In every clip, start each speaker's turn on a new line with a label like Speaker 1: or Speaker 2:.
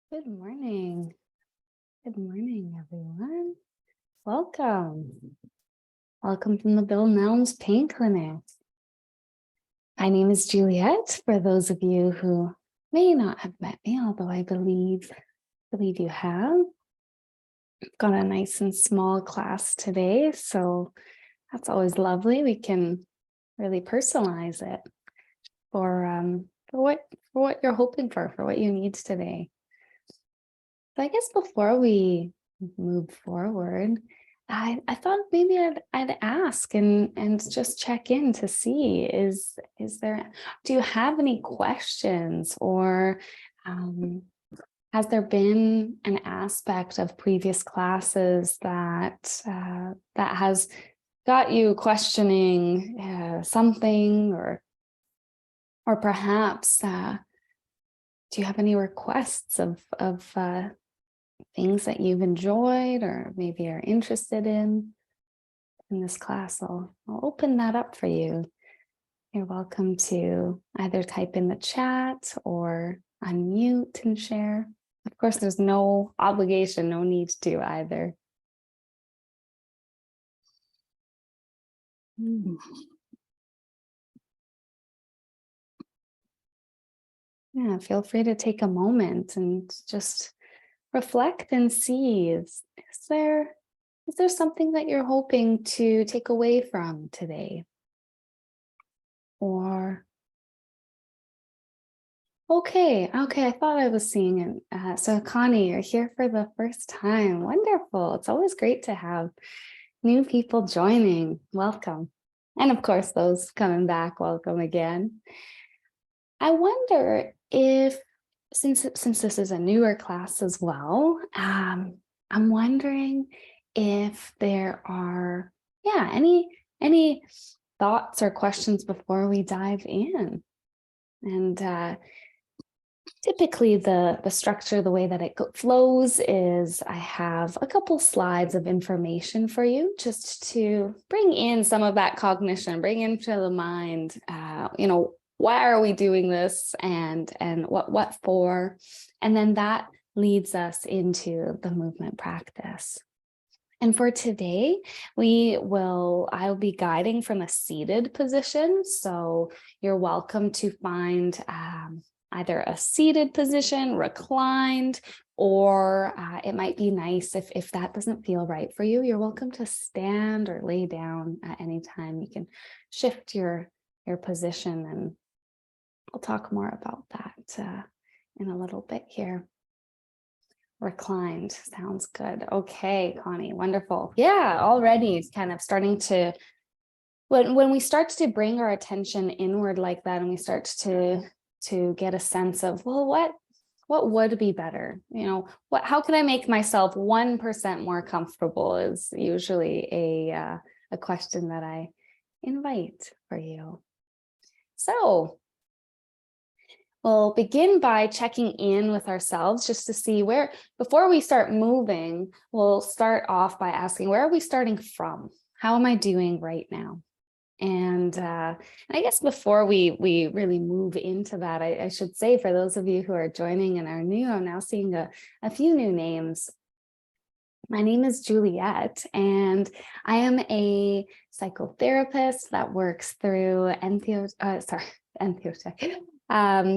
Speaker 1: Good morning. Good morning, everyone. Welcome. Welcome from the Bill Nelms Pain Clinic. My name is Juliet, for those of you who may not have met me, although I believe you have. I've got a nice and small class today, so that's always lovely. We can really personalize it for what you're hoping for what you need today. So I guess before we move forward, I thought maybe I'd ask and just check in to see, do you have any questions, or has there been an aspect of previous classes that has got you questioning something, or perhaps do you have any requests of things that you've enjoyed or maybe are interested in this class? I'll open that up for you. You're welcome to either type in the chat or unmute and share. Of course, there's no obligation, no need to either. Yeah, feel free to take a moment and just reflect and see, is there something that you're hoping to take away from today? Or, okay, I thought I was seeing it. So Connie, you're here for the first time. Wonderful. It's always great to have new people joining. Welcome. And of course, those coming back, welcome again. I wonder if, since this is a newer class as well, I'm wondering if there are, any thoughts or questions before we dive in. And typically the structure, the way that it flows is I have a couple slides of information for you just to bring in some of that cognition, bring into the mind, why are we doing this, and what for? And then that leads us into the movement practice. And for today, I'll be guiding from a seated position. So you're welcome to find either a seated position, reclined, or it might be nice if that doesn't feel right for you, you're welcome to stand or lay down at any time. You can shift your position, and I'll talk more about that in a little bit here. Reclined sounds good. Okay, Connie, wonderful. Yeah, already it's kind of starting to, when we start to bring our attention inward like that, and we start to get a sense of, well, what would be better? How can I make myself 1% more comfortable is usually a question that I invite for you. So we'll begin by checking in with ourselves just to see before we start moving, we'll start off by asking, where are we starting from? How am I doing right now? And I guess before we really move into that, I should say, for those of you who are joining and are new, I'm now seeing a few new names. My name is Juliet, and I am a psychotherapist that works through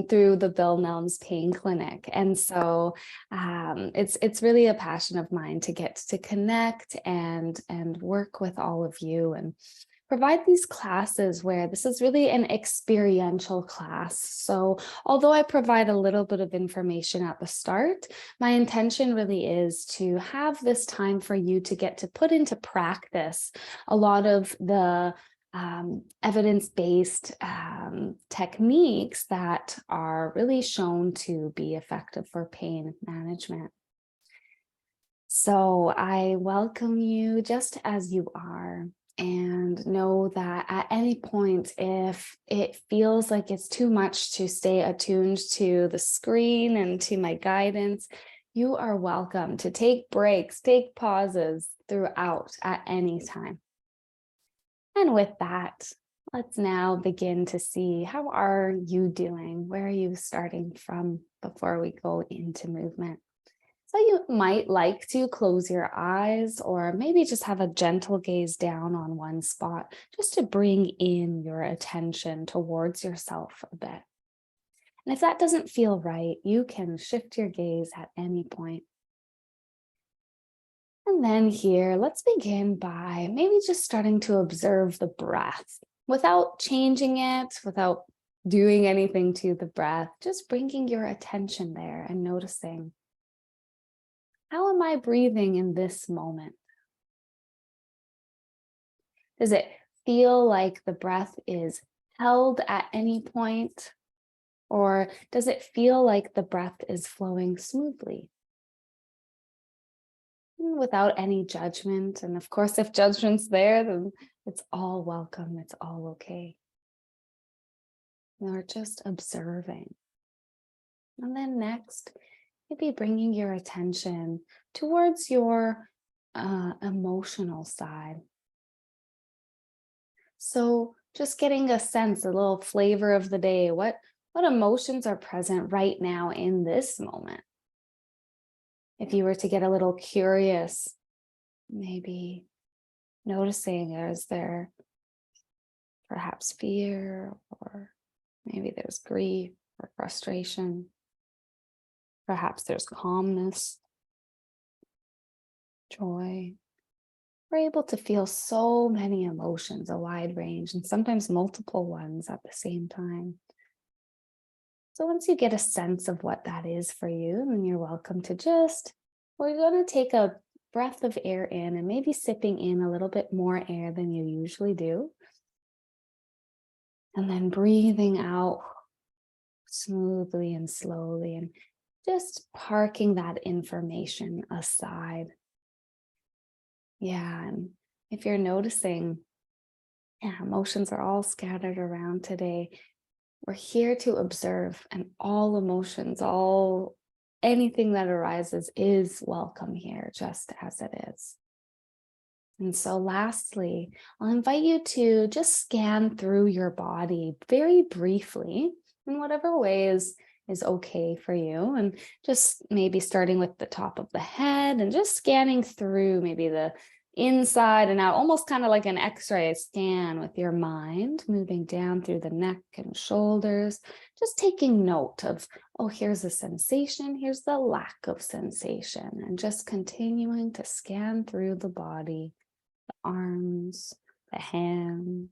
Speaker 1: through the Bill Nelms Pain Clinic. And so it's really a passion of mine to get to connect and work with all of you and provide these classes where this is really an experiential class. So although I provide a little bit of information at the start, my intention really is to have this time for you to get to put into practice a lot of the evidence-based techniques that are really shown to be effective for pain management. So I welcome you just as you are. And know that at any point, if it feels like it's too much to stay attuned to the screen and to my guidance, you are welcome to take breaks, take pauses throughout at any time. And with that, let's now begin to see, how are you doing? Where are you starting from before we go into movement? So you might like to close your eyes or maybe just have a gentle gaze down on one spot, just to bring in your attention towards yourself a bit. And if that doesn't feel right, you can shift your gaze at any point. And then here, let's begin by maybe just starting to observe the breath without changing it, without doing anything to the breath, just bringing your attention there and noticing. How am I breathing in this moment? Does it feel like the breath is held at any point? Or does it feel like the breath is flowing smoothly? Without any judgment. And of course, if judgment's there, then it's all welcome. It's all okay. We're just observing. And then next, maybe bringing your attention towards your emotional side. So just getting a sense, a little flavor of the day. What emotions are present right now in this moment? If you were to get a little curious, maybe noticing, is there perhaps fear, or maybe there's grief or frustration? Perhaps there's calmness, joy. We're able to feel so many emotions, a wide range, and sometimes multiple ones at the same time. So once you get a sense of what that is for you, then you're welcome to we're going to take a breath of air in and maybe sipping in a little bit more air than you usually do. And then breathing out smoothly and slowly, and just parking that information aside. Yeah, and if you're noticing, emotions are all scattered around today, we're here to observe, and all emotions, anything that arises is welcome here, just as it is. And so lastly, I'll invite you to just scan through your body very briefly in whatever way is okay for you. And just maybe starting with the top of the head and just scanning through maybe the inside and out, almost kind of like an X-ray scan with your mind, moving down through the neck and shoulders, just taking note of, oh, here's a sensation, here's the lack of sensation, and just continuing to scan through the body, the arms, the hands,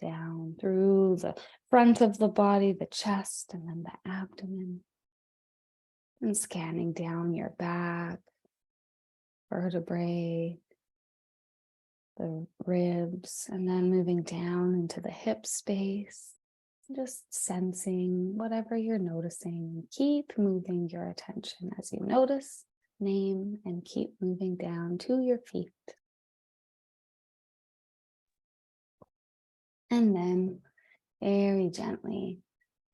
Speaker 1: down through the front of the body, the chest, and then the abdomen, and scanning down your back, vertebrae, the ribs, and then moving down into the hip space, just sensing whatever you're noticing. Keep moving your attention as you notice, name, and keep moving down to your feet. And then very gently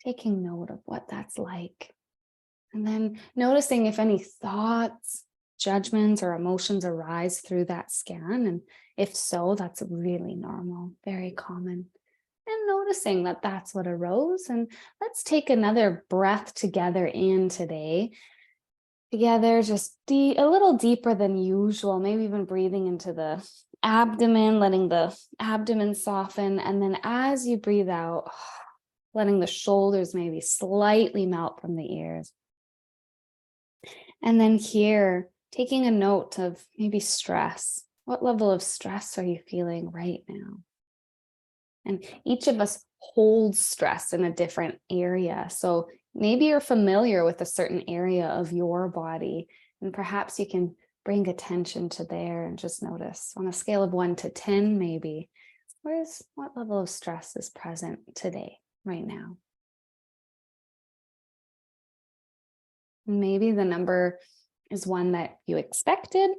Speaker 1: taking note of what that's like. And then noticing if any thoughts judgments or emotions arise through that scan. And if so, that's really normal, very common. And noticing that that's what arose. And let's take another breath together in today. Together, just a little deeper than usual, maybe even breathing into the abdomen, letting the abdomen soften. And then as you breathe out, letting the shoulders maybe slightly melt from the ears. And then here, taking a note of maybe stress. What level of stress are you feeling right now? And each of us holds stress in a different area. So maybe you're familiar with a certain area of your body, and perhaps you can bring attention to there and just notice on a scale of 1 to 10, maybe, what level of stress is present today, right now? Maybe the number is one that you expected,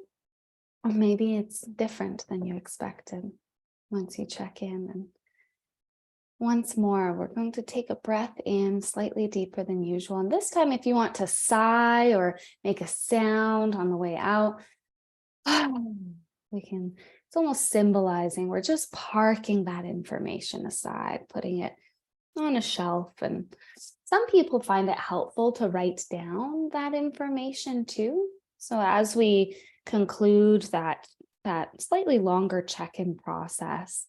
Speaker 1: or maybe it's different than you expected once you check in. And once more, we're going to take a breath in slightly deeper than usual. And this time, if you want to sigh or make a sound on the way out, it's almost symbolizing we're just parking that information aside, putting it on a shelf. And some people find it helpful to write down that information too. So as we conclude that slightly longer check-in process,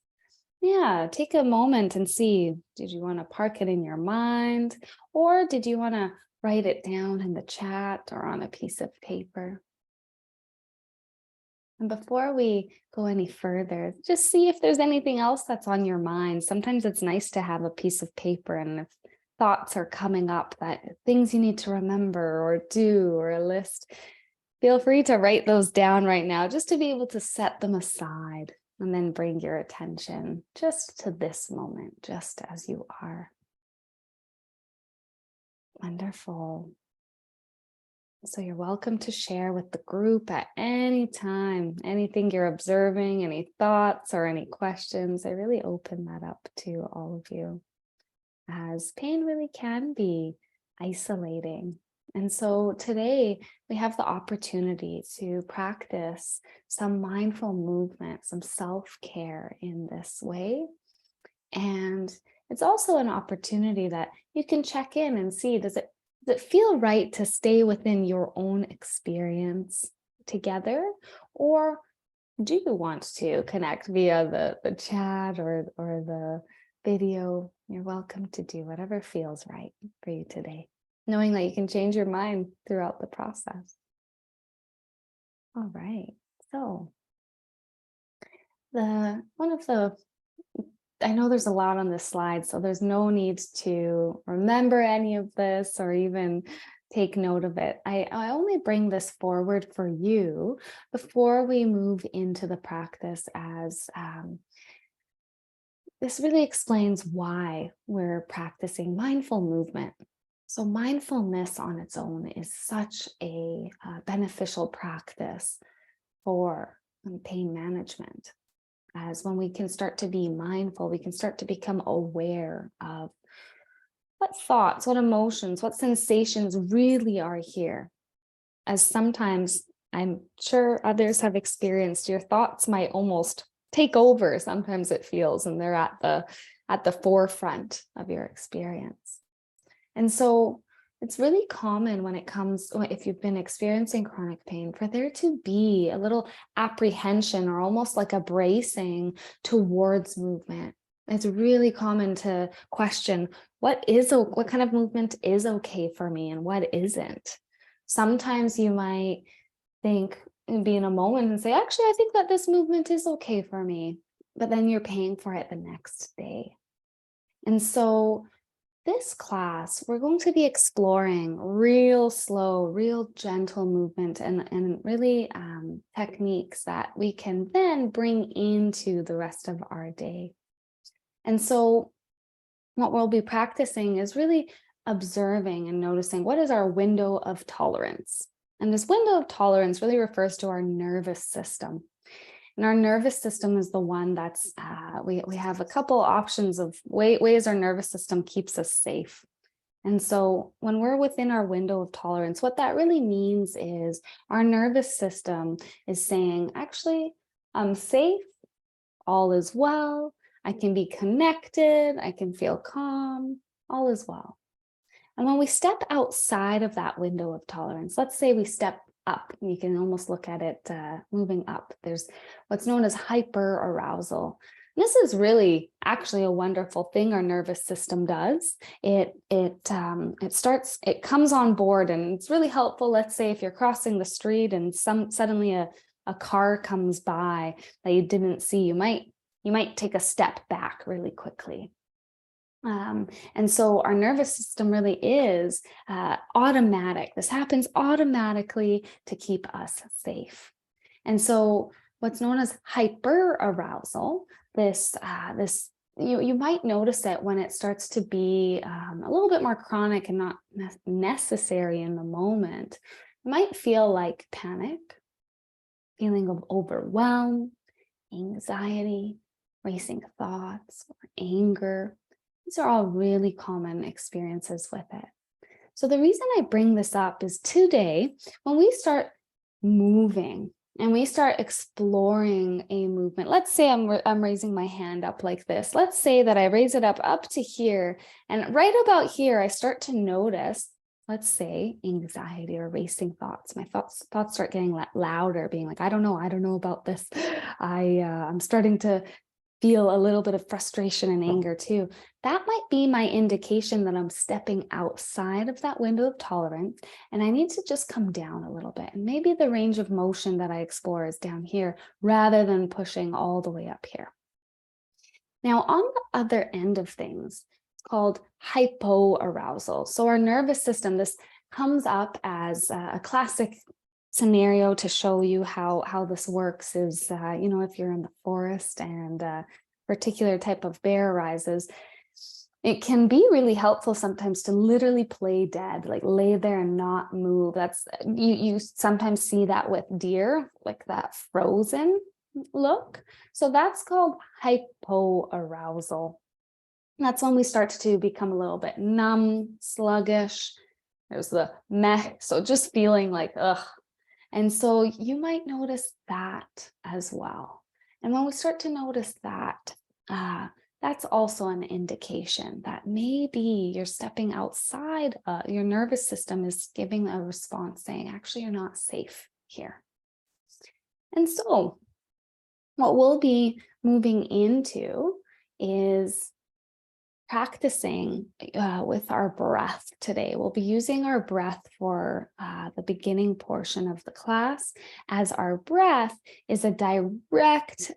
Speaker 1: take a moment and see, did you want to park it in your mind, or did you want to write it down in the chat or on a piece of paper? And before we go any further, just see if there's anything else that's on your mind. Sometimes it's nice to have a piece of paper, and if thoughts are coming up, that things you need to remember or do, or a list, feel free to write those down right now, just to be able to set them aside. And then bring your attention just to this moment, just as you are. Wonderful. So you're welcome to share with the group at any time, anything you're observing, any thoughts or any questions. I really open that up to all of you, as pain really can be isolating. And so today we have the opportunity to practice some mindful movement, some self-care in this way. And it's also an opportunity that you can check in and see, does it feel right to stay within your own experience together? Or do you want to connect via the chat or the video? You're welcome to do whatever feels right for you today, knowing that you can change your mind throughout the process. All right. So I know there's a lot on this slide, so there's no need to remember any of this or even take note of it. I only bring this forward for you before we move into the practice, as this really explains why we're practicing mindful movement. So mindfulness on its own is such a beneficial practice for pain management, as when we can start to be mindful, we can start to become aware of what thoughts, what emotions, what sensations really are here. As sometimes, I'm sure others have experienced, your thoughts might almost take over. Sometimes it feels, and they're at the forefront of your experience. And so it's really common when it comes, if you've been experiencing chronic pain, for there to be a little apprehension or almost like a bracing towards movement. It's really common to question what kind of movement is okay for me and what isn't. Sometimes you might think and be in a moment and say, actually, I think that this movement is okay for me, but then you're paying for it the next day. And so this class, we're going to be exploring real slow, real gentle movement and really techniques that we can then bring into the rest of our day. And so what we'll be practicing is really observing and noticing what is our window of tolerance. And this window of tolerance really refers to our nervous system. And our nervous system is the one that's, we have a couple options of ways our nervous system keeps us safe. And so when we're within our window of tolerance, what that really means is our nervous system is saying, actually, I'm safe, all is well, I can be connected, I can feel calm, all is well. And when we step outside of that window of tolerance, let's say we step up, you can almost look at it moving up. There's what's known as hyper arousal. This is really actually a wonderful thing our nervous system does. It comes on board, and it's really helpful. Let's say if you're crossing the street and suddenly a car comes by that you didn't see, you might take a step back really quickly. And so our nervous system really is automatic. This happens automatically to keep us safe. And so what's known as hyperarousal, you might notice it when it starts to be a little bit more chronic and not necessary in the moment. It might feel like panic, feeling of overwhelm, anxiety, racing thoughts, or anger. These are all really common experiences with it. So the reason I bring this up is today, when we start moving and we start exploring a movement, let's say I'm raising my hand up like this. Let's say that I raise it up to here, and right about here, I start to notice, let's say, anxiety or racing thoughts. My thoughts start getting louder, being like, I don't know about this. I'm starting to feel a little bit of frustration and anger too. That might be my indication that I'm stepping outside of that window of tolerance, and I need to just come down a little bit. And maybe the range of motion that I explore is down here rather than pushing all the way up here. Now, on the other end of things, it's called hypoarousal. So our nervous system, this comes up as a classic scenario to show you how this works is, if you're in the forest and a particular type of bear arises, it can be really helpful sometimes to literally play dead, like lay there and not move. That's you sometimes see that with deer, like that frozen look. So that's called hypoarousal. That's when we start to become a little bit numb, sluggish. There's the meh, so just feeling like ugh. And so you might notice that as well. And when we start to notice that, that's also an indication that maybe you're stepping outside, your nervous system is giving a response saying, actually, you're not safe here. And so what we'll be moving into is practicing with our breath today. We'll be using our breath for the beginning portion of the class, as our breath is a direct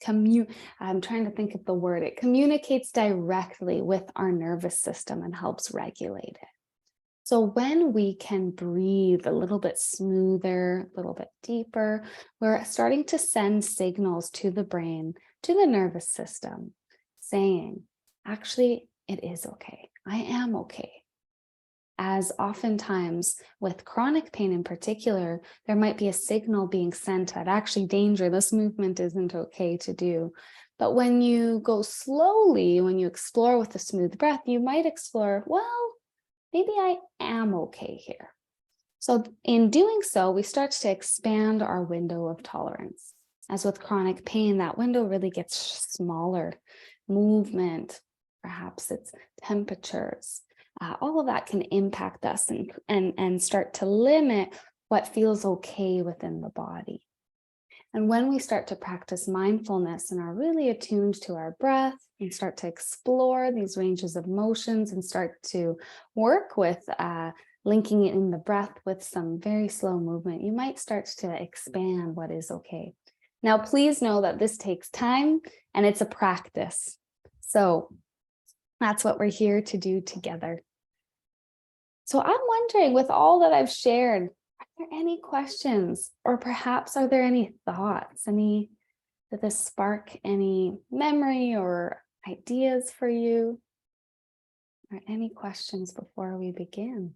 Speaker 1: I'm trying to think of the word. It communicates directly with our nervous system and helps regulate it. So when we can breathe a little bit smoother, a little bit deeper, we're starting to send signals to the brain, to the nervous system, saying, actually, it is okay. I am okay. As oftentimes with chronic pain in particular, there might be a signal being sent that actually danger, this movement isn't okay to do. But when you go slowly, when you explore with a smooth breath, you might explore, well, maybe I am okay here. So in doing so, we start to expand our window of tolerance. As with chronic pain, that window really gets smaller. Movement, perhaps it's temperatures, all of that can impact us and start to limit what feels okay within the body. And when we start to practice mindfulness and are really attuned to our breath and start to explore these ranges of motions and start to work with linking it in the breath with some very slow movement, you might start to expand what is okay. Now, please know that this takes time and it's a practice. So that's what we're here to do together. So I'm wondering, with all that I've shared, are there any questions, or perhaps are there any thoughts? Did this spark any memory or ideas for you? Or any questions before we begin?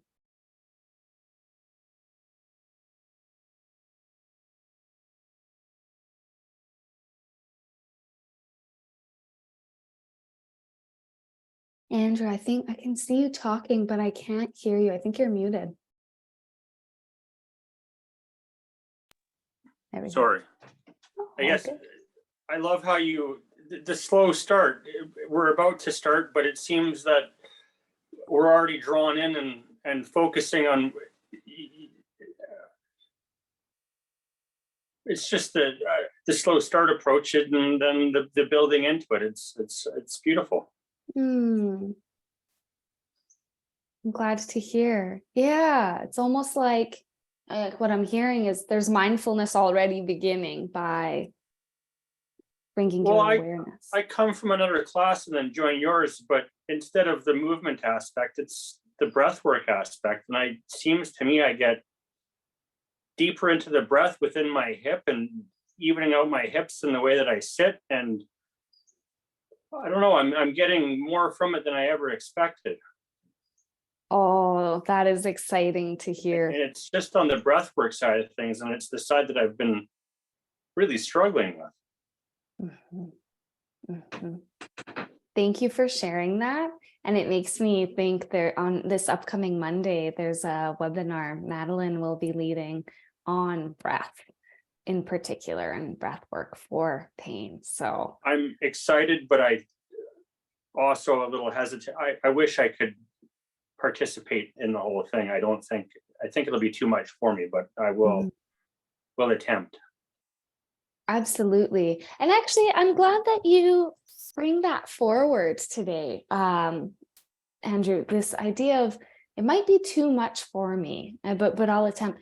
Speaker 1: Andrew, I think I can see you talking, but I can't hear you. I think you're muted. There we go.
Speaker 2: Sorry. I guess
Speaker 1: Okay.
Speaker 2: I love how the slow start. We're about to start, but it seems that we're already drawn in and focusing on. It's just the slow start approach, and then the building into it. It's beautiful.
Speaker 1: I'm glad to hear. Yeah, it's almost like what I'm hearing is there's mindfulness already beginning by bringing
Speaker 2: Well,
Speaker 1: your awareness.
Speaker 2: I come from another class and then join yours, but instead of the movement aspect, it's the breath work aspect. And seems to me I get deeper into the breath within my hip and evening out my hips in the way that I sit. And I don't know, I'm getting more from it than I ever expected.
Speaker 1: Oh, that is exciting to hear.
Speaker 2: And it's just on the breath work side of things. And it's the side that I've been really struggling with.
Speaker 1: Mm-hmm. Mm-hmm. Thank you for sharing that. And it makes me think there on this upcoming Monday, there's a webinar Madeline will be leading on breath in particular and breath work for pain. So
Speaker 2: I'm excited, but I also a little hesitant. I wish I could participate in the whole thing. I think it'll be too much for me, but I will attempt.
Speaker 1: Absolutely. And actually, I'm glad that you bring that forward today, Andrew, this idea of it might be too much for me, but I'll attempt.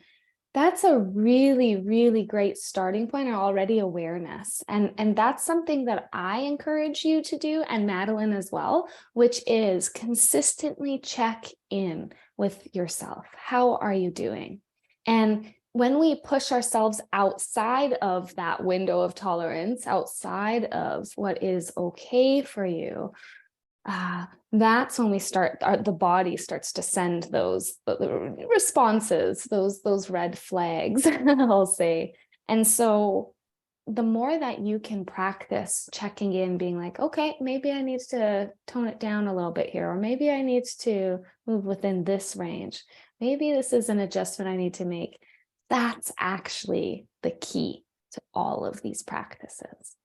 Speaker 1: That's a really, really great starting point, or already awareness. And that's something that I encourage you to do, and Madeline as well, which is consistently check in with yourself. How are you doing? And when we push ourselves outside of that window of tolerance, outside of what is okay for you, that's when we start, the body starts to send those responses, those red flags, I'll say. And so the more that you can practice checking in, being like, okay, maybe I need to tone it down a little bit here, or maybe I need to move within this range. Maybe this is an adjustment I need to make. That's actually the key to all of these practices.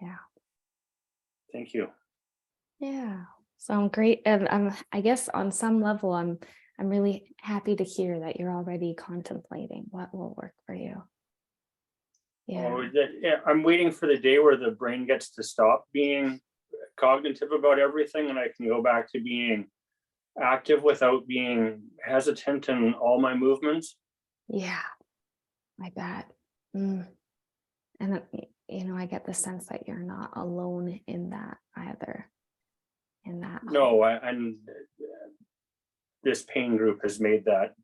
Speaker 1: Yeah.
Speaker 2: Thank you.
Speaker 1: Yeah. So I'm great. And I guess on some level, I'm really happy to hear that you're already contemplating what will work for you. Yeah.
Speaker 2: I'm waiting for the day where the brain gets to stop being cognitive about everything and I can go back to being active without being hesitant in all my movements.
Speaker 1: Yeah. I bet. And I get the sense that you're not alone in that either. In that.
Speaker 2: No, and this pain group has made that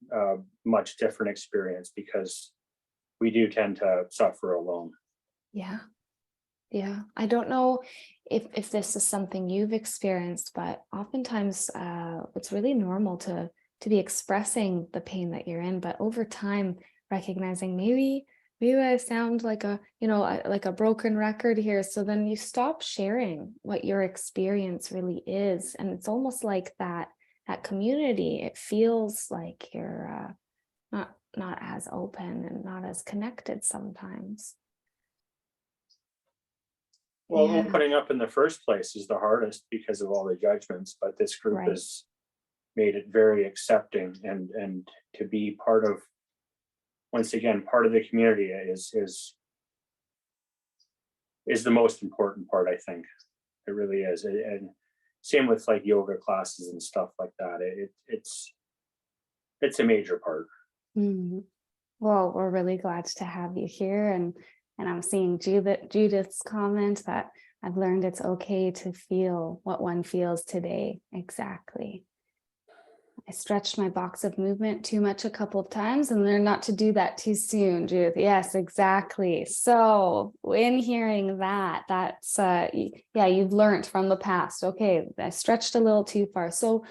Speaker 2: much different experience because we do tend to suffer alone.
Speaker 1: Yeah. Yeah. I don't know if this is something you've experienced, but oftentimes it's really normal to be expressing the pain that you're in, but over time recognizing maybe I sound like like a broken record here. So then you stop sharing what your experience really is. And it's almost like that community, it feels like you're not as open and not as connected sometimes.
Speaker 2: Well, opening up in the first place is the hardest because of all the judgments, but this group has made it very accepting and to be part of, once again, part of the community is the most important part, I think. It really is. And same with like yoga classes and stuff like that. It's a major part.
Speaker 1: Mm-hmm. Well, we're really glad to have you here. And I'm seeing Judith's comment that I've learned it's okay to feel what one feels today. Exactly. I stretched my box of movement too much a couple of times and learned not to do that too soon, Judith. Yes, exactly. So in hearing that, that's, you've learned from the past. Okay, I stretched a little too far. So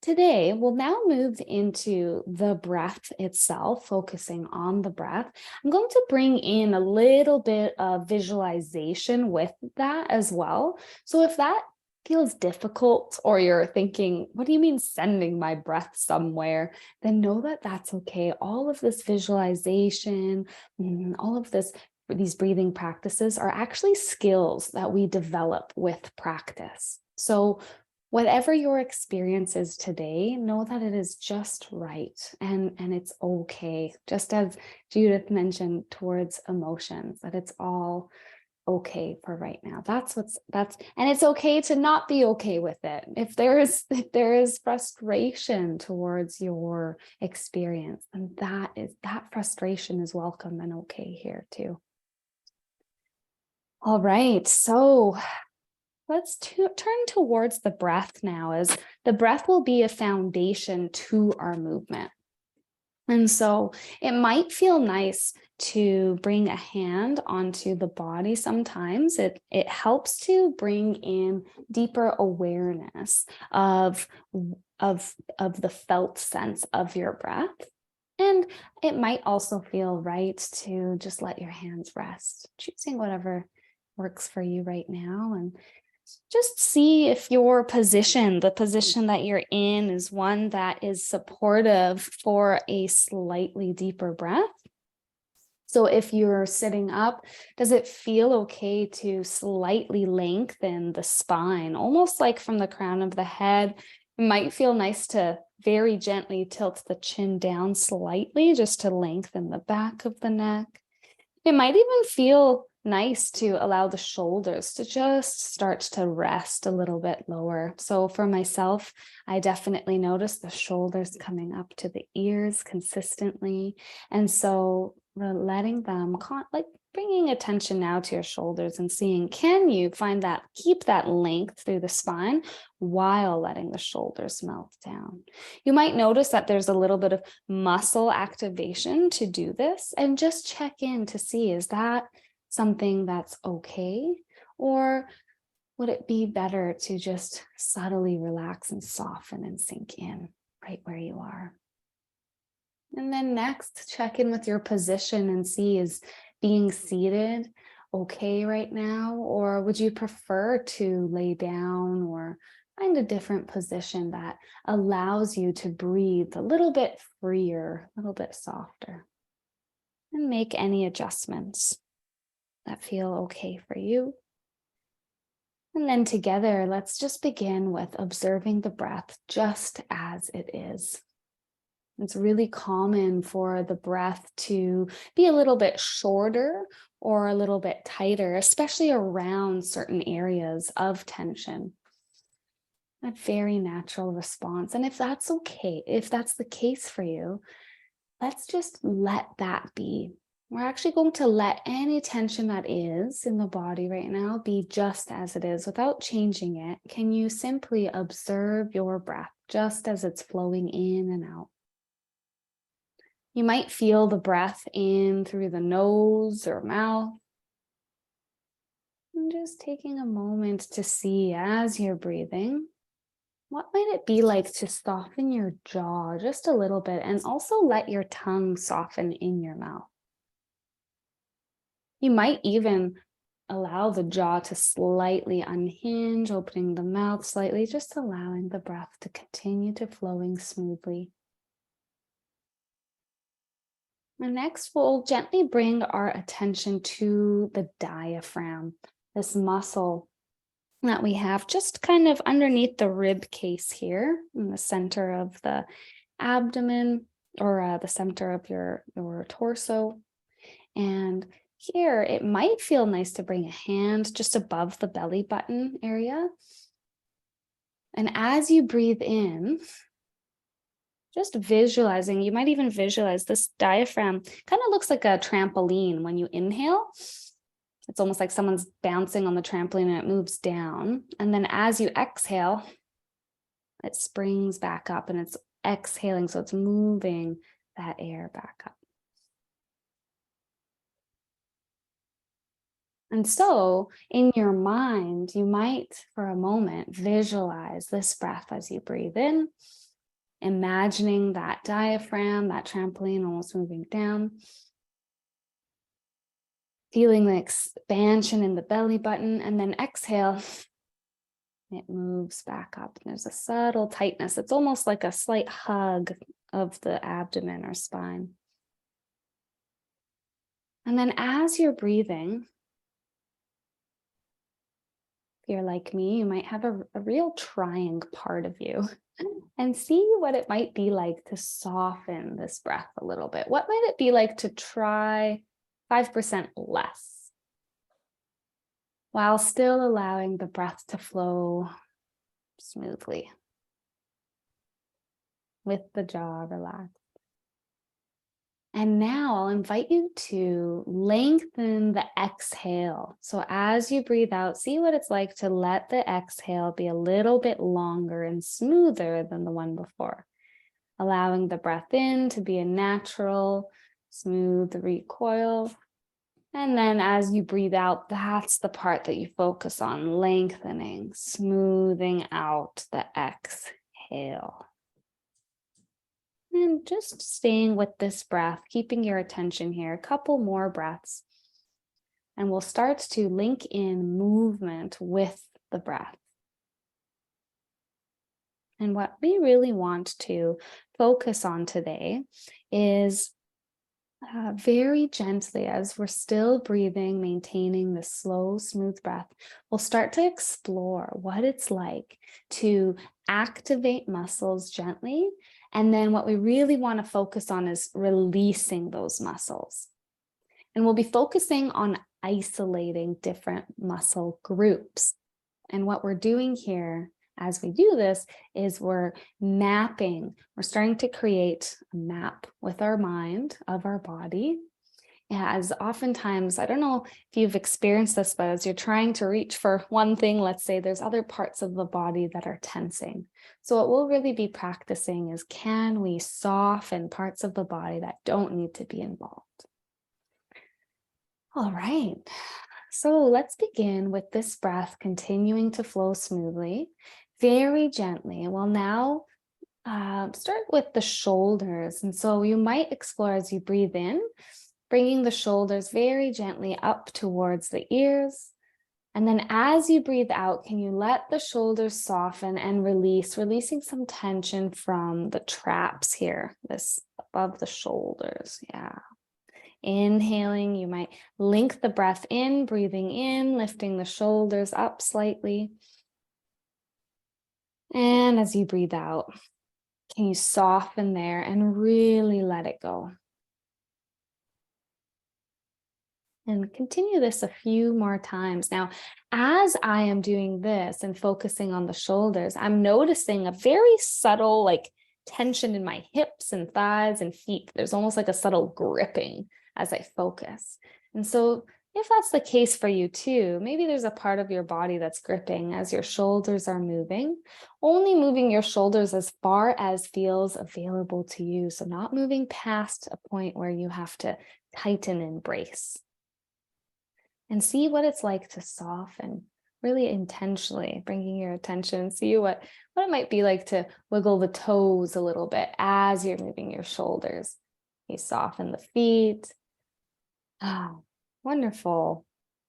Speaker 1: Today, we'll now move into the breath itself, focusing on the breath. I'm going to bring in a little bit of visualization with that as well. So if that feels difficult, or you're thinking, what do you mean sending my breath somewhere? Then know that that's okay. All of this visualization, all of these breathing practices are actually skills that we develop with practice. So whatever your experience is today, know that it is just right, and it's okay. Just as Judith mentioned towards emotions, that it's all okay for right now. And it's okay to not be okay with it. If there is frustration towards your experience, then that frustration is welcome and okay here too. All right, so let's turn towards the breath now, as the breath will be a foundation to our movement. And so it might feel nice to bring a hand onto the body sometimes. It helps to bring in deeper awareness of the felt sense of your breath. And it might also feel right to just let your hands rest, choosing whatever works for you right now. And just see if your position, the position that you're in, is one that is supportive for a slightly deeper breath. So if you're sitting up, does it feel okay to slightly lengthen the spine, almost like from the crown of the head? It might feel nice to very gently tilt the chin down slightly, just to lengthen the back of the neck. It might even feel nice to allow the shoulders to just start to rest a little bit lower. So for myself, I definitely notice the shoulders coming up to the ears consistently. And so letting them, like bringing attention now to your shoulders and seeing, can you keep that length through the spine while letting the shoulders melt down? You might notice that there's a little bit of muscle activation to do this, and just check in to see, is that something that's okay? Or would it be better to just subtly relax and soften and sink in right where you are? And then next, check in with your position and see, is being seated okay right now? Or would you prefer to lay down or find a different position that allows you to breathe a little bit freer, a little bit softer? And make any adjustments that feel okay for you. And then together, let's just begin with observing the breath just as it is. It's really common for the breath to be a little bit shorter or a little bit tighter, especially around certain areas of tension. A very natural response. And if that's okay, if that's the case for you, let's just let that be. We're actually going to let any tension that is in the body right now be just as it is without changing it. Can you simply observe your breath just as it's flowing in and out? You might feel the breath in through the nose or mouth. And just taking a moment to see, as you're breathing, what might it be like to soften your jaw just a little bit, and also let your tongue soften in your mouth. You might even allow the jaw to slightly unhinge, opening the mouth slightly, just allowing the breath to continue to flowing smoothly. And next, we'll gently bring our attention to the diaphragm, this muscle that we have just kind of underneath the rib case here in the center of the abdomen, or the center of your torso. And here, it might feel nice to bring a hand just above the belly button area. And as you breathe in, just visualizing, you might even visualize this diaphragm kind of looks like a trampoline when you inhale. It's almost like someone's bouncing on the trampoline and it moves down. And then as you exhale, it springs back up and it's exhaling. So it's moving that air back up. And so in your mind, you might, for a moment, visualize this breath as you breathe in imagining that diaphragm, that trampoline almost moving down. Feeling the expansion in the belly button, and then exhale. It moves back up. There's a subtle tightness. It's almost like a slight hug of the abdomen or spine. And then as you're breathing, if you're like me, you might have a real trying part of you. And see what it might be like to soften this breath a little bit. What might it be like to try 5% less while still allowing the breath to flow smoothly with the jaw relaxed? And now I'll invite you to lengthen the exhale. So as you breathe out, see what it's like to let the exhale be a little bit longer and smoother than the one before. Allowing the breath in to be a natural, smooth recoil. And then as you breathe out, that's the part that you focus on, lengthening, smoothing out the exhale. And just staying with this breath, keeping your attention here, a couple more breaths. And we'll start to link in movement with the breath. And what we really want to focus on today is very gently, as we're still breathing, maintaining the slow, smooth breath, we'll start to explore what it's like to activate muscles gently. And then what we really want to focus on is releasing those muscles. And we'll be focusing on isolating different muscle groups. And what we're doing here as we do this is we're starting to create a map with our mind of our body. As oftentimes, I don't know if you've experienced this, but as you're trying to reach for one thing, let's say there's other parts of the body that are tensing. So what we'll really be practicing is, can we soften parts of the body that don't need to be involved? All right. So let's begin with this breath continuing to flow smoothly, very gently. We'll now start with the shoulders. And so you might explore as you breathe in, bringing the shoulders very gently up towards the ears. And then as you breathe out, can you let the shoulders soften and release, releasing some tension from the traps here, this above the shoulders. Yeah. Inhaling, you might link the breath in, breathing in, lifting the shoulders up slightly. And as you breathe out, can you soften there and really let it go? And continue this a few more times. Now, as I am doing this and focusing on the shoulders, I'm noticing a very subtle tension in my hips and thighs and feet. There's almost like a subtle gripping as I focus. And so if that's the case for you too, maybe there's a part of your body that's gripping as your shoulders are moving, only moving your shoulders as far as feels available to you. So not moving past a point where you have to tighten and brace. And see what it's like to soften, really intentionally bringing your attention. See what it might be like to wiggle the toes a little bit as you're moving your shoulders. You soften the feet. Ah, wonderful.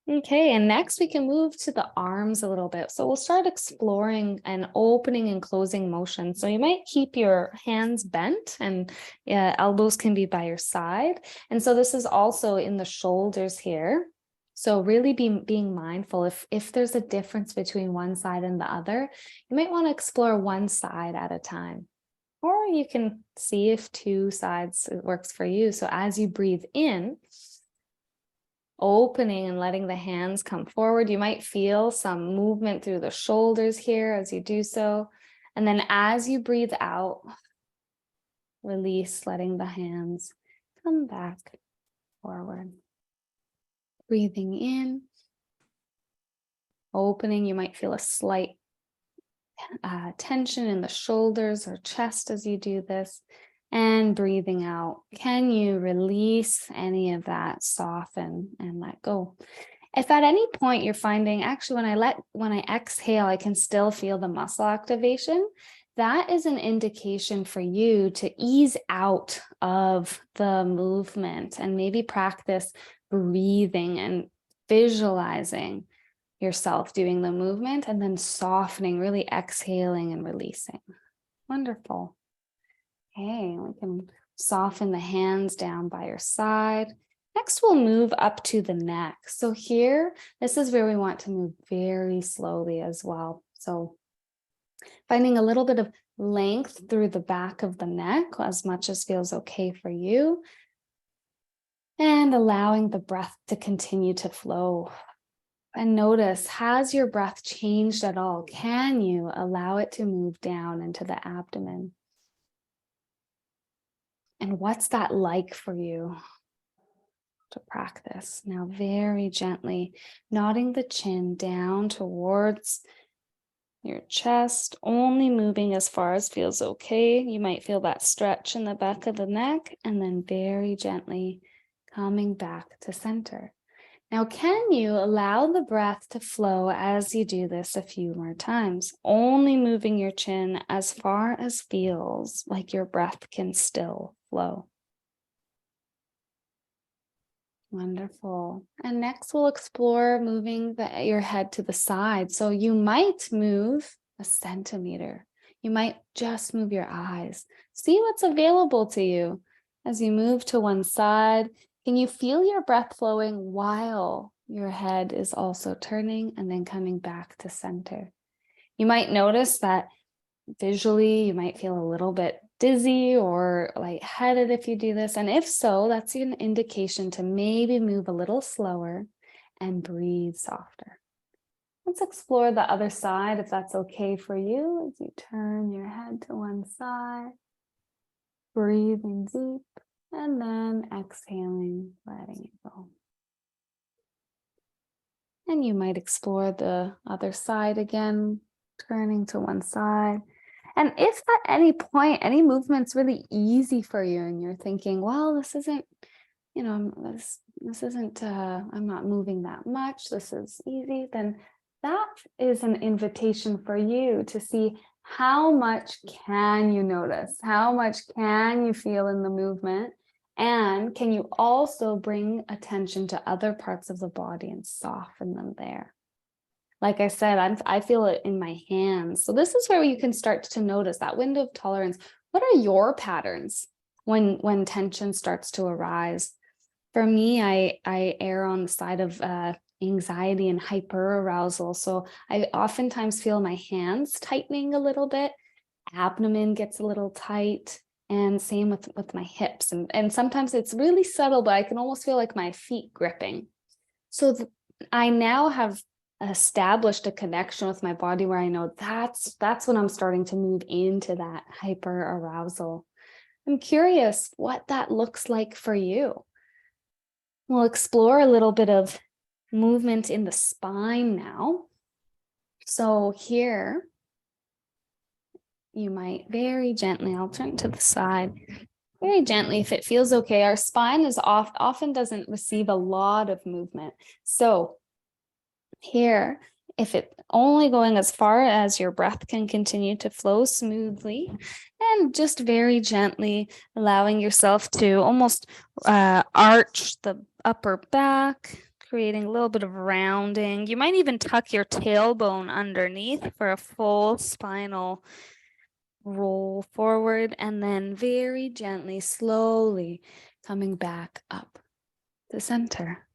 Speaker 1: Okay, and next we can move to the arms a little bit. So we'll start exploring an opening and closing motion. So you might keep your hands bent and elbows can be by your side. And so this is also in the shoulders here. So really being mindful if there's a difference between one side and the other, you might want to explore one side at a time. Or you can see if two sides works for you. So as you breathe in, opening and letting the hands come forward, you might feel some movement through the shoulders here as you do so. And then as you breathe out, release, letting the hands come back forward. Breathing in, opening, you might feel a slight tension in the shoulders or chest as you do this. And breathing out, can you release any of that, soften and let go? If at any point you're finding, actually, when I exhale, I can still feel the muscle activation, that is an indication for you to ease out of the movement and maybe practice breathing and visualizing yourself doing the movement and then softening, really exhaling and releasing. Wonderful. Okay, we can soften the hands down by your side. Next, we'll move up to the neck. So here, this is where we want to move very slowly as well. So finding a little bit of length through the back of the neck, as much as feels okay for you. And allowing the breath to continue to flow. And notice, has your breath changed at all? Can you allow it to move down into the abdomen? And what's that like for you to practice? Now, very gently nodding the chin down towards your chest, only moving as far as feels okay. You might feel that stretch in the back of the neck, and then very gently coming back to center. Now, can you allow the breath to flow as you do this a few more times, only moving your chin as far as feels like your breath can still flow? Wonderful. And next we'll explore moving your head to the side. So you might move a centimeter. You might just move your eyes. See what's available to you as you move to one side. Can you feel your breath flowing while your head is also turning and then coming back to center? You might notice that visually you might feel a little bit dizzy or lightheaded if you do this. And if so, that's an indication to maybe move a little slower and breathe softer. Let's explore the other side if that's okay for you as you turn your head to one side, breathing deep, and then exhaling, letting it go. And you might explore the other side again, turning to one side. And if at any point, any movement's really easy for you and you're thinking, well, this isn't, this isn't, I'm not moving that much, this is easy, then that is an invitation for you to see how much can you notice? How much can you feel in the movement? And can you also bring attention to other parts of the body and soften them there? Like I said, I feel it in my hands. So this is where you can start to notice that window of tolerance. What are your patterns when tension starts to arise? For me, I err on the side of anxiety and hyper arousal. So I oftentimes feel my hands tightening a little bit, abdomen gets a little tight, and same with my hips. And sometimes it's really subtle, but I can almost feel like my feet gripping. So I now have established a connection with my body where I know that's when I'm starting to move into that hyper arousal. I'm curious what that looks like for you. We'll explore a little bit of movement in the spine now. So here, you might very gently, I'll turn to the side, very gently, if it feels okay. Our spine is often doesn't receive a lot of movement. So here, if it only going as far as your breath can continue to flow smoothly, and just very gently allowing yourself to almost arch the upper back, creating a little bit of rounding. You might even tuck your tailbone underneath for a full spinal roll forward, and then very gently, slowly coming back up to center.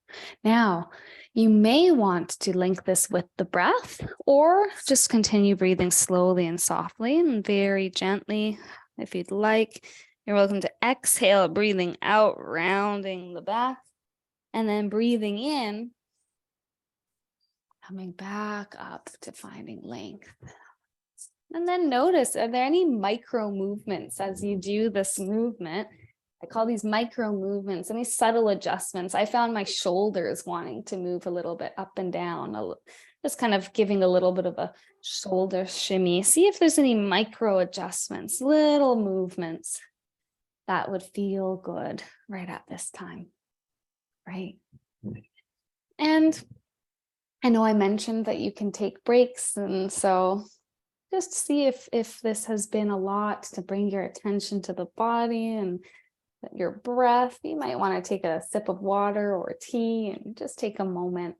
Speaker 1: Now, you may want to link this with the breath or just continue breathing slowly and softly and very gently. If you'd like, you're welcome to exhale, breathing out, rounding the back, and then breathing in, coming back up to finding length. And then notice, are there any micro movements as you do this movement? I call these micro movements, any subtle adjustments. I found my shoulders wanting to move a little bit up and down, just kind of giving a little bit of a shoulder shimmy. See if there's any micro adjustments, little movements that would feel good right at this time, right? And I know I mentioned that you can take breaks, and so Just see if this has been a lot to bring your attention to the body and your breath. You might want to take a sip of water or tea and just take a moment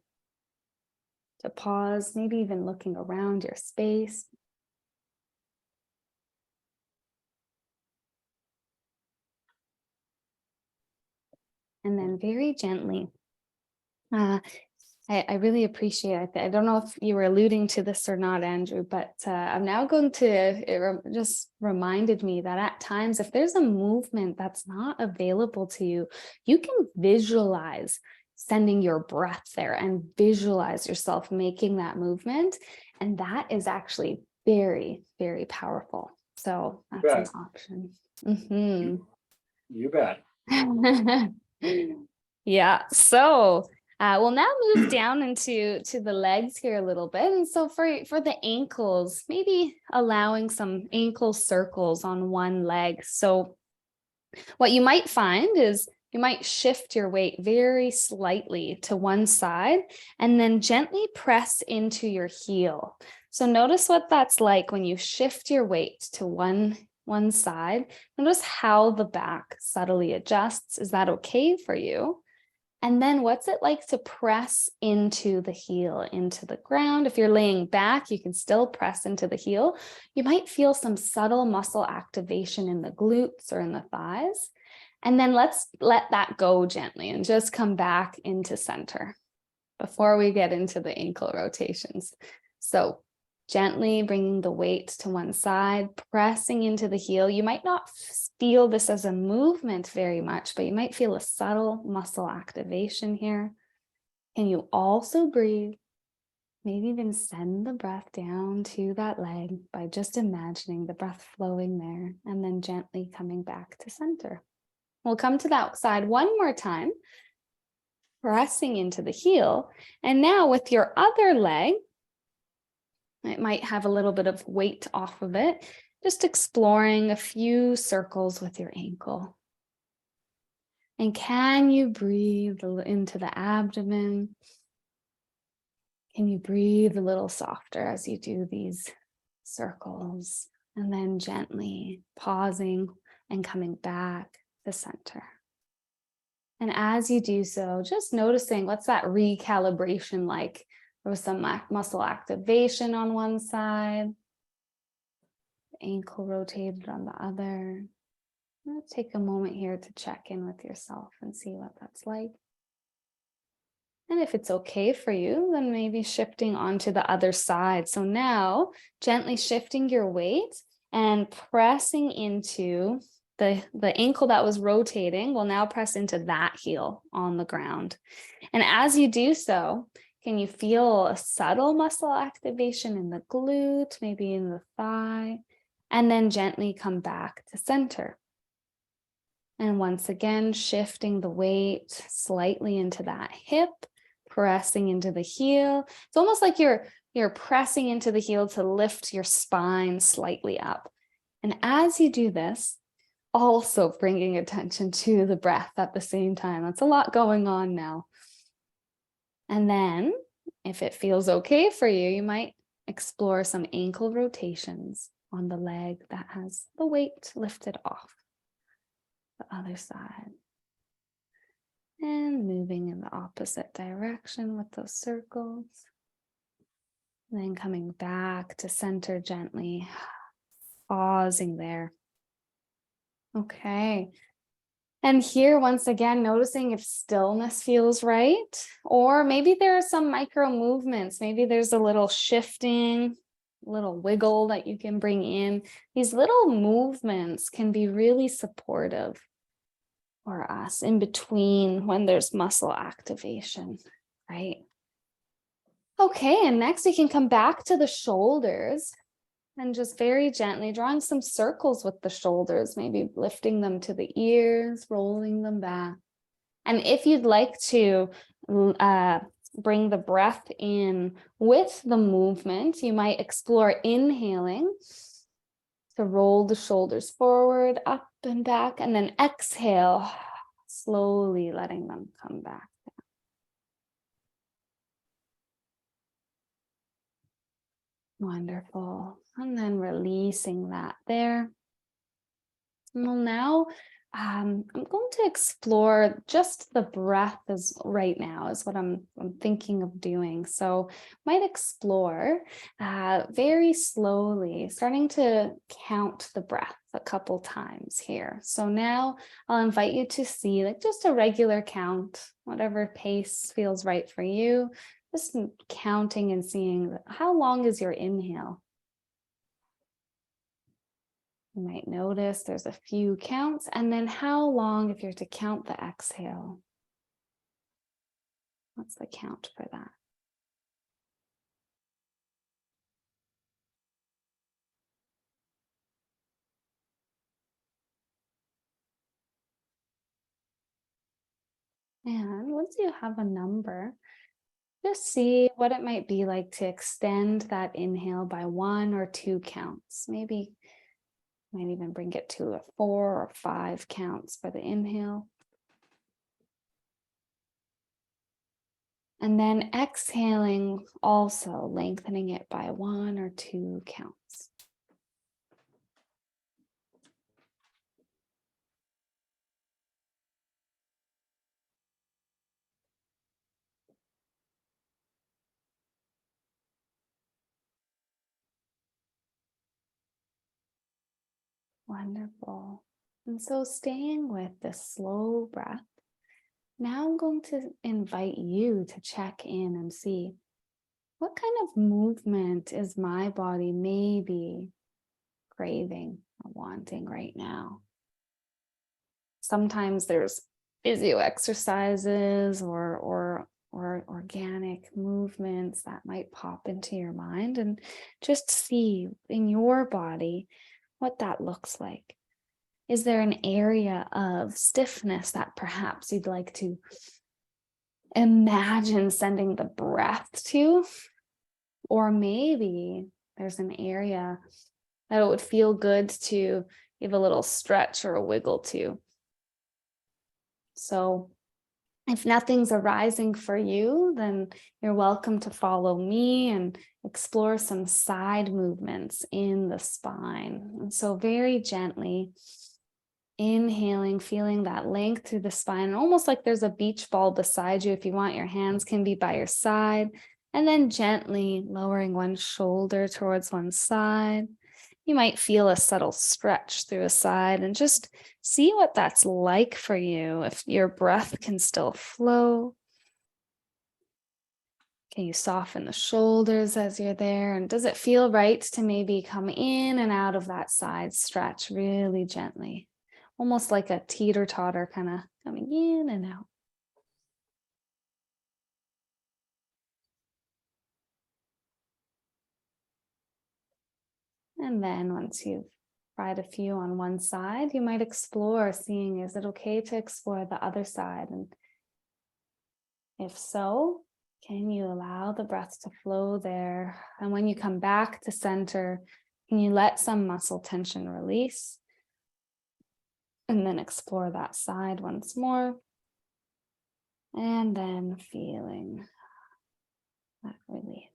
Speaker 1: to pause, maybe even looking around your space. And then very gently, I really appreciate it. I don't know if you were alluding to this or not, Andrew, but I'm now going to, just reminded me that at times, if there's a movement that's not available to you, you can visualize sending your breath there and visualize yourself making that movement. And that is actually very, very powerful. So that's an option. Mm-hmm.
Speaker 2: You bet.
Speaker 1: Yeah. So we'll now move down into the legs here a little bit. And so for the ankles, maybe allowing some ankle circles on one leg. So what you might find is you might shift your weight very slightly to one side and then gently press into your heel. So notice what that's like when you shift your weight to one side. Notice how the back subtly adjusts. Is that okay for you? And then what's it like to press into the heel, into the ground? If you're laying back, you can still press into the heel. You might feel some subtle muscle activation in the glutes or in the thighs. And then let's let that go gently and just come back into center before we get into the ankle rotations. So gently bringing the weight to one side, pressing into the heel. You might not feel this as a movement very much, but you might feel a subtle muscle activation here. Can you also breathe? Maybe even send the breath down to that leg by just imagining the breath flowing there and then gently coming back to center. We'll come to that side one more time, pressing into the heel. And now with your other leg, it might have a little bit of weight off of it, just exploring a few circles with your ankle. And can you breathe into the abdomen? Can you breathe a little softer as you do these circles? And then gently pausing and coming back to center. And as you do so, just noticing what's that recalibration like. There was some muscle activation on one side, ankle rotated on the other. Let's take a moment here to check in with yourself and see what that's like. And if it's okay for you, then maybe shifting onto the other side. So now gently shifting your weight and pressing into the ankle that was rotating will now press into that heel on the ground. And as you do so, can you feel a subtle muscle activation in the glute, maybe in the thigh, and then gently come back to center. And once again, shifting the weight slightly into that hip, pressing into the heel. It's almost like you're pressing into the heel to lift your spine slightly up. And as you do this, also bringing attention to the breath at the same time. That's a lot going on now. And then if it feels okay for you, you might explore some ankle rotations on the leg that has the weight lifted off. The other side. And moving in the opposite direction with those circles. And then coming back to center gently, pausing there. Okay. And here, once again, noticing if stillness feels right, or maybe there are some micro movements. Maybe there's a little shifting, little wiggle that you can bring in. These little movements can be really supportive for us in between when there's muscle activation, right? Okay, and next we can come back to the shoulders. And just very gently drawing some circles with the shoulders, maybe lifting them to the ears, rolling them back. And if you'd like to bring the breath in with the movement, you might explore inhaling to roll the shoulders forward, up and back, and then exhale, slowly letting them come back. Wonderful. And then releasing that there. Well, now I'm going to explore just the breath as right now is what I'm thinking of doing. So might explore very slowly, starting to count the breath a couple times here. So now I'll invite you to see like just a regular count, whatever pace feels right for you. Just counting and seeing how long is your inhale. You might notice there's a few counts, and then how long if you're to count the exhale. What's the count for that? And once you have a number, just see what it might be like to extend that inhale by 1 or 2 counts. Maybe might even bring it to a 4 or 5 counts for the inhale. And then exhaling, also lengthening it by 1 or 2 counts. Wonderful. And so staying with this slow breath, now I'm going to invite you to check in and see what kind of movement is my body maybe craving or wanting right now. Sometimes there's physio exercises or organic movements that might pop into your mind, and just see in your body what that looks like. Is there an area of stiffness that perhaps you'd like to imagine sending the breath to? Or maybe there's an area that it would feel good to give a little stretch or a wiggle to. So if nothing's arising for you, then you're welcome to follow me and explore some side movements in the spine. And so very gently inhaling, feeling that length through the spine, almost like there's a beach ball beside you. If you want, your hands can be by your side. And then gently lowering one shoulder towards one side. You might feel a subtle stretch through a side, and just see what that's like for you. If your breath can still flow. Can you soften the shoulders as you're there? And does it feel right to maybe come in and out of that side stretch really gently? Almost like a teeter-totter, kind of coming in and out. And then once you've tried a few on one side, you might explore seeing, is it okay to explore the other side? And if so, can you allow the breath to flow there? And when you come back to center, can you let some muscle tension release? And then explore that side once more. And then feeling that release.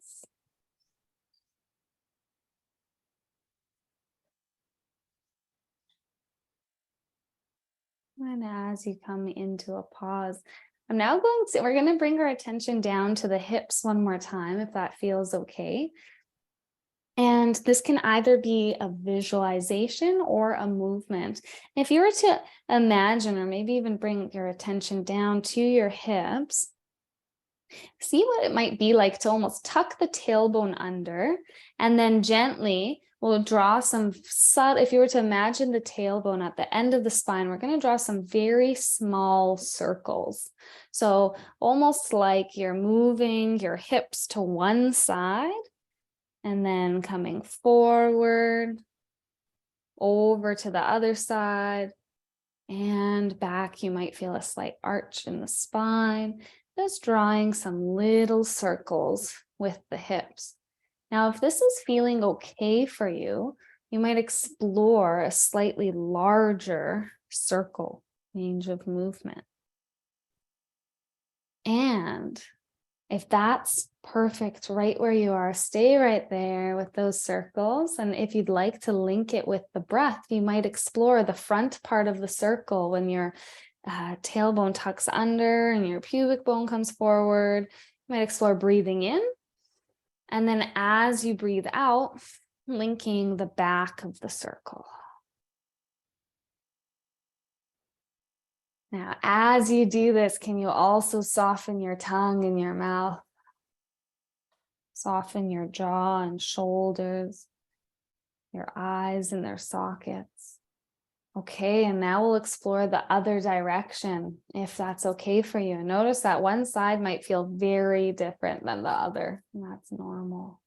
Speaker 1: And as you come into a pause, we're going to bring our attention down to the hips one more time, if that feels okay. And this can either be a visualization or a movement. If you were to imagine, or maybe even bring your attention down to your hips, see what it might be like to almost tuck the tailbone under, and then gently we'll draw some if you were to imagine the tailbone at the end of the spine, we're going to draw some very small circles. So almost like you're moving your hips to one side and then coming forward, over to the other side, and back. You might feel a slight arch in the spine. Just drawing some little circles with the hips. Now, if this is feeling okay for you, you might explore a slightly larger circle range of movement. And If that's perfect right where you are, stay right there with those circles. And if you'd like to link it with the breath, you might explore the front part of the circle when your tailbone tucks under and your pubic bone comes forward. You might explore breathing in. And then as you breathe out, linking the back of the circle. Now, as you do this, can you also soften your tongue and your mouth? Soften your jaw and shoulders, your eyes and their sockets. Okay, and now we'll explore the other direction, if that's okay for you. Notice that one side might feel very different than the other, and that's normal.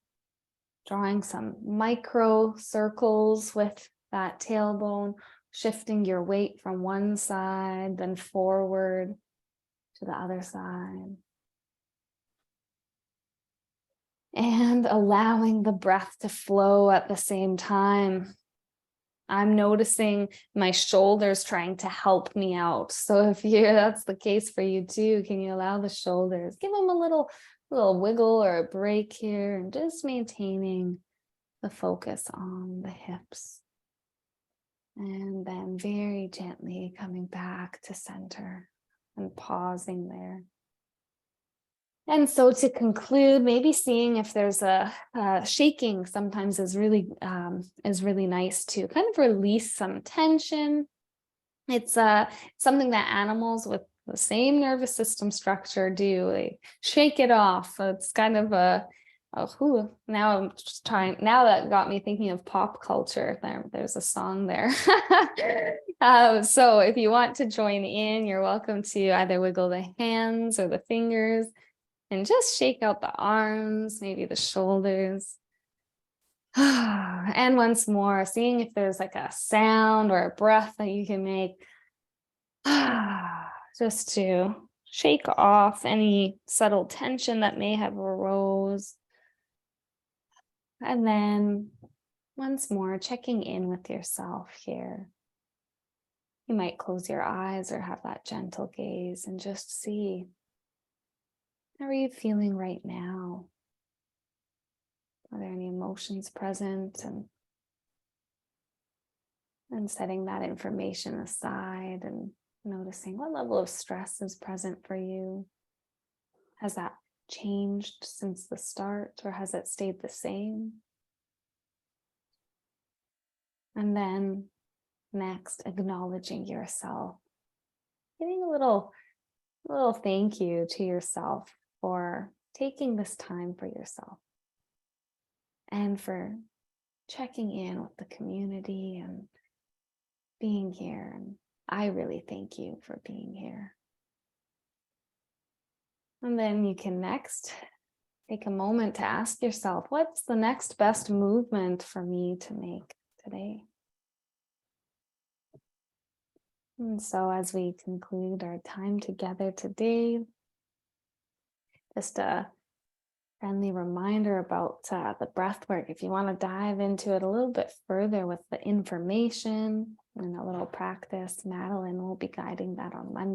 Speaker 1: Drawing some micro circles with that tailbone, shifting your weight from one side, then forward to the other side. And allowing the breath to flow at the same time. I'm noticing my shoulders trying to help me out. So if that's the case for you too, can you allow the shoulders, give them a little wiggle or a break here, and just maintaining the focus on the hips. And then very gently coming back to center and pausing there. And so to conclude, maybe seeing if there's a shaking sometimes is really nice to kind of release some tension. It's something that animals with the same nervous system structure do. They shake it off. So it's kind of now I'm just trying. Now that got me thinking of pop culture. There's a song there. So if you want to join in, you're welcome to either wiggle the hands or the fingers. And just shake out the arms, maybe the shoulders. And once more, seeing if there's like a sound or a breath that you can make. Just to shake off any subtle tension that may have arose. And then once more, checking in with yourself here. You might close your eyes or have that gentle gaze and just see. How are you feeling right now? Are there any emotions present? And setting that information aside and noticing what level of stress is present for you. Has that changed since the start, or has it stayed the same? And then next, acknowledging yourself. Giving a little thank you to yourself for taking this time for yourself and for checking in with the community and being here. And I really thank you for being here. And then you can next take a moment to ask yourself, what's the next best movement for me to make today? And so as we conclude our time together today, just a friendly reminder about the breath work. If you want to dive into it a little bit further with the information and a little practice, Madeline will be guiding that on Monday.